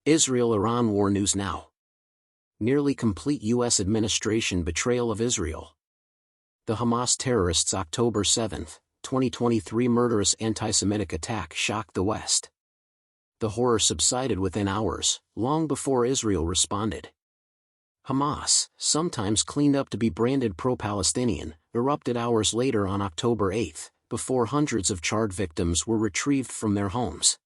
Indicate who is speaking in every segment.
Speaker 1: Israel-Iran war news now. Nearly complete U.S. administration betrayal of Israel. The Hamas terrorists' October 7, 2023 murderous anti-Semitic attack shocked the West. The horror subsided within hours, long before Israel responded. Hamas, sometimes cleaned up to be branded pro-Palestinian, erupted hours later on October 8, before hundreds of charred victims were retrieved from their homes.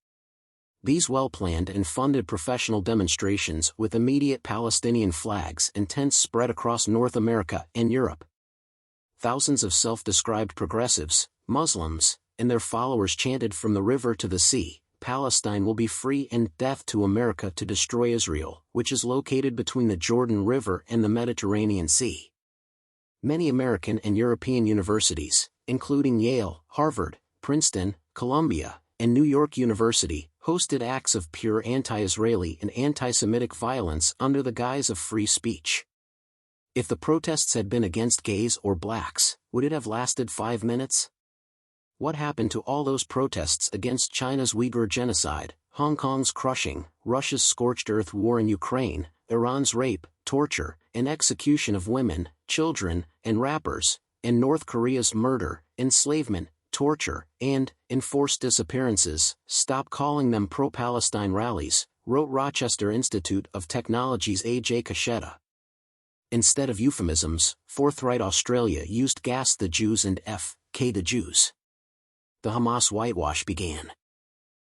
Speaker 1: These well-planned and funded professional demonstrations with immediate Palestinian flags and tents spread across North America and Europe. Thousands of self-described progressives, Muslims, and their followers chanted from the river to the sea, "Palestine will be free and death to America to destroy Israel," which is located between the Jordan River and the Mediterranean Sea. Many American and European universities, including Yale, Harvard, Princeton, Columbia, and New York University, hosted acts of pure anti-Israeli and anti-Semitic violence under the guise of free speech. If the protests had been against gays or blacks, would it have lasted 5 minutes? What happened to all those protests against China's Uyghur genocide, Hong Kong's crushing, Russia's scorched earth war in Ukraine, Iran's rape, torture, and execution of women, children, and rappers, and North Korea's murder, enslavement, torture, and enforced disappearances? Stop calling them pro-Palestine rallies, wrote Rochester Institute of Technology's A.J. Cachetta. Instead of euphemisms, forthright Australia used gas the Jews and F.K. the Jews. The Hamas whitewash began.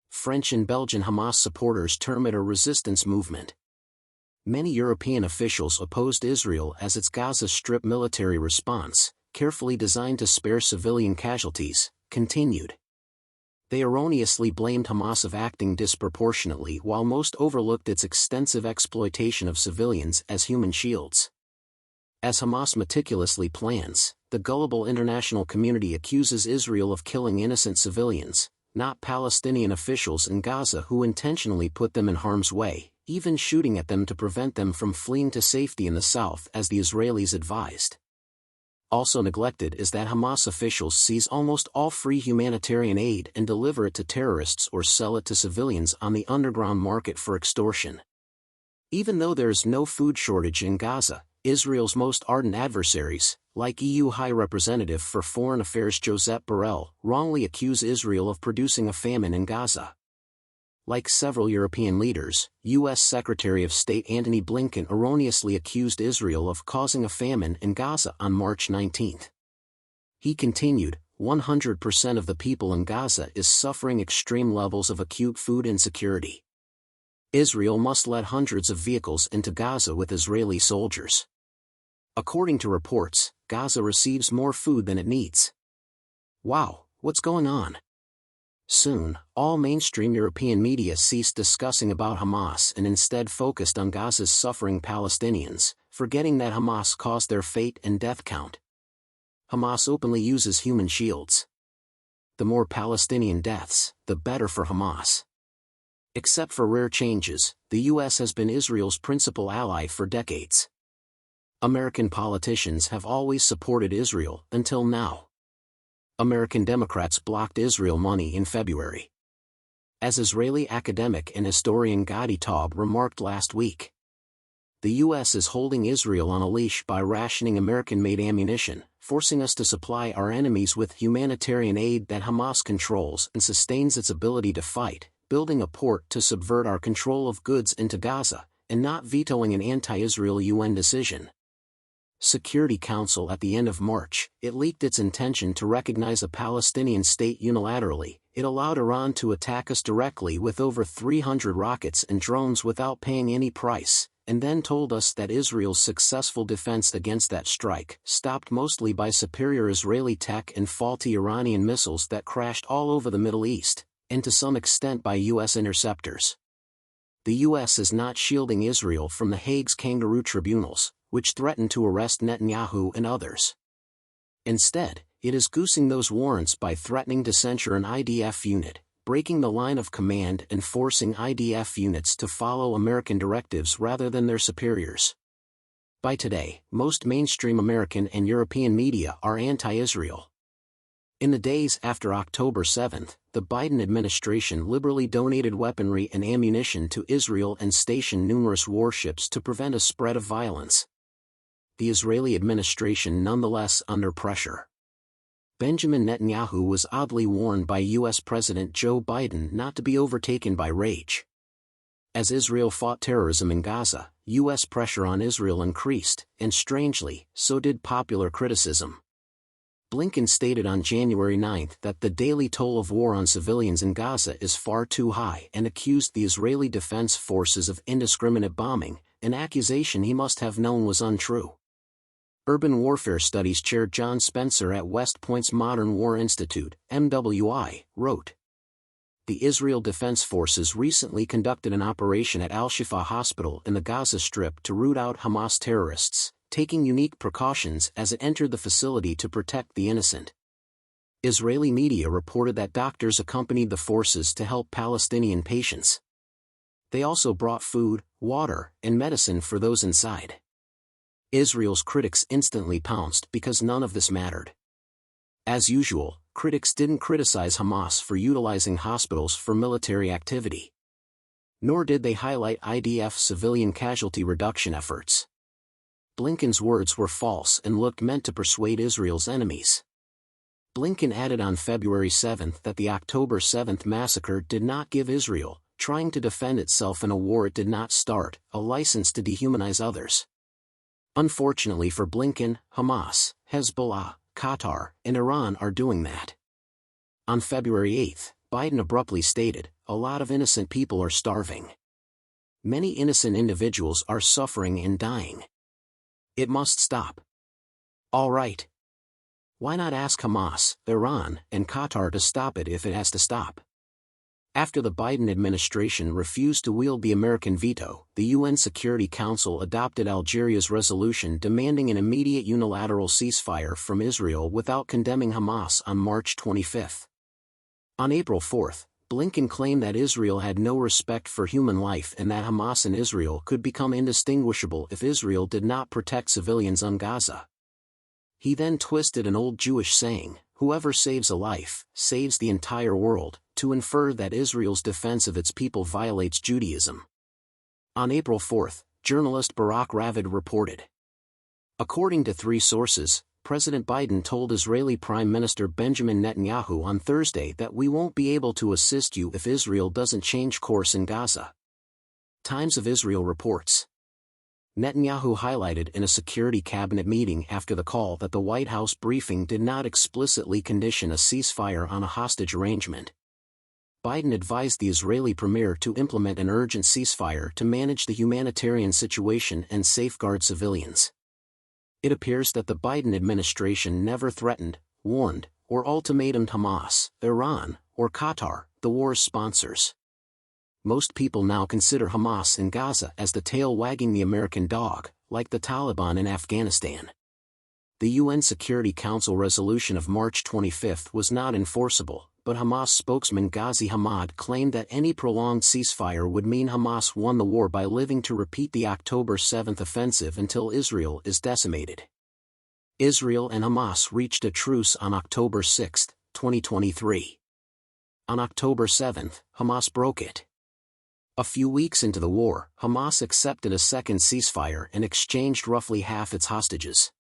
Speaker 1: French and Belgian Hamas supporters term it a resistance movement. Many European officials opposed Israel as its Gaza Strip military response, carefully designed to spare civilian casualties, continued. They erroneously blamed Hamas of acting disproportionately while most overlooked its extensive exploitation of civilians as human shields. As Hamas meticulously plans, the gullible international community accuses Israel of killing innocent civilians, not Palestinian officials in Gaza who intentionally put them in harm's way, even shooting at them to prevent them from fleeing to safety in the south as the Israelis advised. Also neglected is that Hamas officials seize almost all free humanitarian aid and deliver it to terrorists or sell it to civilians on the underground market for extortion. Even though there is no food shortage in Gaza, Israel's most ardent adversaries, like EU High Representative for Foreign Affairs Josep Borrell, wrongly accuse Israel of producing a famine in Gaza. Like several European leaders, U.S. Secretary of State Antony Blinken erroneously accused Israel of causing a famine in Gaza on March 19. He continued, 100% of the people in Gaza is suffering extreme levels of acute food insecurity. Israel must let hundreds of vehicles into Gaza with Israeli soldiers. According to reports, Gaza receives more food than it needs. Wow, what's going on? Soon, all mainstream European media ceased discussing about Hamas and instead focused on Gaza's suffering Palestinians, forgetting that Hamas caused their fate and death count. Hamas openly uses human shields. The more Palestinian deaths, the better for Hamas. Except for rare changes, the U.S. has been Israel's principal ally for decades. American politicians have always supported Israel until now. American Democrats blocked Israel money in February. As Israeli academic and historian Gadi Taub remarked last week, the U.S. is holding Israel on a leash by rationing American-made ammunition, forcing us to supply our enemies with humanitarian aid that Hamas controls and sustains its ability to fight, building a port to subvert our control of goods into Gaza, and not vetoing an anti-Israel UN decision. Security Council at the end of March, it leaked its intention to recognize a Palestinian state unilaterally. It allowed Iran to attack us directly with over 300 rockets and drones without paying any price, and then told us that Israel's successful defense against that strike, stopped mostly by superior Israeli tech and faulty Iranian missiles that crashed all over the Middle East, and to some extent by U.S. interceptors. The U.S. is not shielding Israel from the Hague's kangaroo tribunals, which threaten to arrest Netanyahu and others. Instead, it is goosing those warrants by threatening to censure an IDF unit, breaking the line of command and forcing IDF units to follow American directives rather than their superiors. By today, most mainstream American and European media are anti-Israel. In the days after October 7, the Biden administration liberally donated weaponry and ammunition to Israel and stationed numerous warships to prevent a spread of violence. The Israeli administration nonetheless under pressure. Benjamin Netanyahu was oddly warned by U.S. President Joe Biden not to be overtaken by rage. As Israel fought terrorism in Gaza, U.S. pressure on Israel increased, and strangely, so did popular criticism. Blinken stated on January 9 that the daily toll of war on civilians in Gaza is far too high and accused the Israeli Defense Forces of indiscriminate bombing, an accusation he must have known was untrue. Urban Warfare Studies Chair John Spencer at West Point's Modern War Institute, MWI, wrote, "The Israel Defense Forces recently conducted an operation at Al-Shifa Hospital in the Gaza Strip to root out Hamas terrorists, taking unique precautions as it entered the facility to protect the innocent." Israeli media reported that doctors accompanied the forces to help Palestinian patients. They also brought food, water, and medicine for those inside. Israel's critics instantly pounced because none of this mattered. As usual, critics didn't criticize Hamas for utilizing hospitals for military activity. Nor did they highlight IDF civilian casualty reduction efforts. Blinken's words were false and looked meant to persuade Israel's enemies. Blinken added on February 7 that the October 7 massacre did not give Israel, trying to defend itself in a war it did not start, a license to dehumanize others. Unfortunately for Blinken, Hamas, Hezbollah, Qatar, and Iran are doing that. On February 8, Biden abruptly stated, "A lot of innocent people are starving. Many innocent individuals are suffering and dying. It must stop." All right. Why not ask Hamas, Iran, and Qatar to stop it if it has to stop? After the Biden administration refused to wield the American veto, the UN Security Council adopted Algeria's resolution demanding an immediate unilateral ceasefire from Israel without condemning Hamas on March 25. On April 4, Blinken claimed that Israel had no respect for human life and that Hamas and Israel could become indistinguishable if Israel did not protect civilians on Gaza. He then twisted an old Jewish saying, "Whoever saves a life, saves the entire world," to infer that Israel's defense of its people violates Judaism. On April 4, journalist Barak Ravid reported. According to three sources, President Biden told Israeli Prime Minister Benjamin Netanyahu on Thursday that we won't be able to assist you if Israel doesn't change course in Gaza. Times of Israel reports. Netanyahu highlighted in a security cabinet meeting after the call that the White House briefing did not explicitly condition a ceasefire on a hostage arrangement. Biden advised the Israeli premier to implement an urgent ceasefire to manage the humanitarian situation and safeguard civilians. It appears that the Biden administration never threatened, warned, or ultimatumed Hamas, Iran, or Qatar, the war's sponsors. Most people now consider Hamas in Gaza as the tail wagging the American dog, like the Taliban in Afghanistan. The UN Security Council resolution of March 25 was not enforceable, but Hamas spokesman Ghazi Hamad claimed that any prolonged ceasefire would mean Hamas won the war by living to repeat the October 7 offensive until Israel is decimated. Israel and Hamas reached a truce on October 6, 2023. On October 7, Hamas broke it. A few weeks into the war, Hamas accepted a second ceasefire and exchanged roughly half its hostages.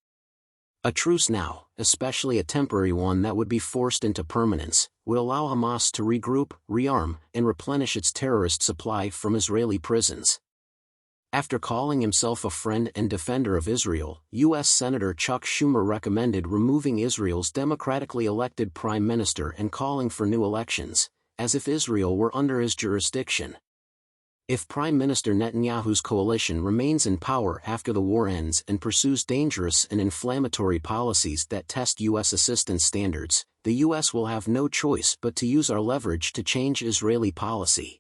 Speaker 1: A truce now, especially a temporary one that would be forced into permanence, would allow Hamas to regroup, rearm, and replenish its terrorist supply from Israeli prisons. After calling himself a friend and defender of Israel, U.S. Senator Chuck Schumer recommended removing Israel's democratically elected prime minister and calling for new elections, as if Israel were under his jurisdiction. If Prime Minister Netanyahu's coalition remains in power after the war ends and pursues dangerous and inflammatory policies that test U.S. assistance standards, the U.S. will have no choice but to use our leverage to change Israeli policy.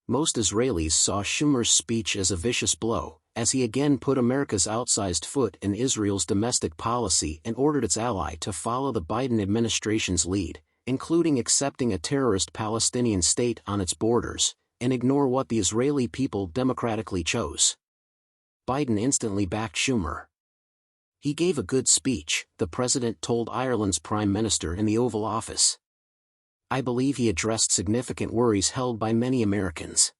Speaker 1: Most Israelis saw Schumer's speech as a vicious blow, as he again put America's outsized foot in Israel's domestic policy and ordered its ally to follow the Biden administration's lead, including accepting a terrorist Palestinian state on its borders, and ignore what the Israeli people democratically chose. Biden instantly backed Schumer. He gave a good speech, the president told Ireland's Prime Minister in the Oval Office. I believe he addressed significant worries held by many Americans.